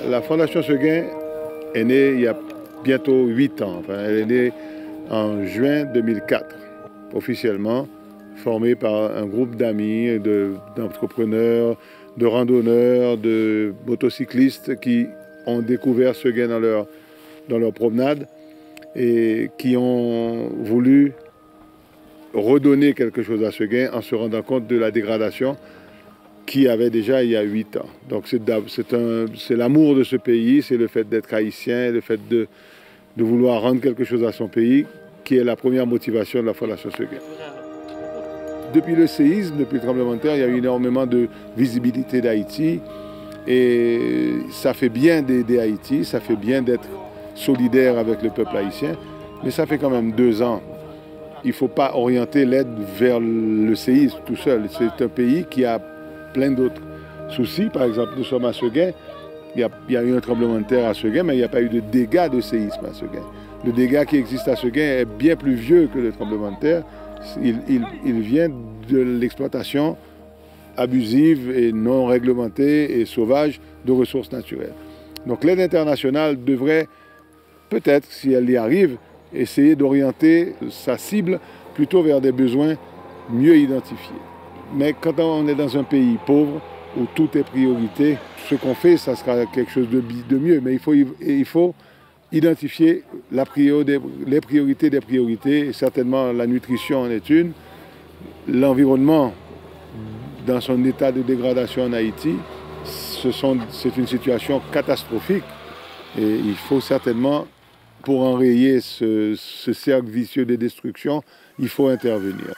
La Fondation Seguin est née il y a bientôt 8 ans. Enfin, elle est née en juin 2004, officiellement, formée par un groupe d'amis, d'entrepreneurs, de randonneurs, de motocyclistes qui ont découvert Seguin dans leur promenade et qui ont voulu redonner quelque chose à Seguin en se rendant compte de la dégradation qu'il y avait déjà il y a 8 ans. Donc c'est l'amour de ce pays, c'est le fait d'être haïtien, le fait de vouloir rendre quelque chose à son pays qui est la première motivation de la Fondation Seguin. Depuis le séisme, depuis le tremblement de terre, il y a eu énormément de visibilité d'Haïti et ça fait bien d'aider Haïti, ça fait bien d'être solidaire avec le peuple haïtien, mais ça fait quand même 2 ans. Il ne faut pas orienter l'aide vers le séisme tout seul. C'est un pays qui a plein d'autres soucis. Par exemple, nous sommes à Seguin. Il y a eu un tremblement de terre à Seguin, mais il n'y a pas eu de dégâts de séisme à Seguin. Le dégât qui existe à Seguin est bien plus vieux que le tremblement de terre. Il vient de l'exploitation abusive et non réglementée et sauvage de ressources naturelles. Donc l'aide internationale devrait, peut-être, si elle y arrive, essayer d'orienter sa cible plutôt vers des besoins mieux identifiés. Mais quand on est dans un pays pauvre, où tout est priorité, ce qu'on fait, ça sera quelque chose de mieux. Mais il faut identifier les priorités des priorités. Et certainement, la nutrition en est une. L'environnement, dans son état de dégradation en Haïti, c'est une situation catastrophique. Et il faut certainement, pour enrayer ce cercle vicieux de destruction, il faut intervenir.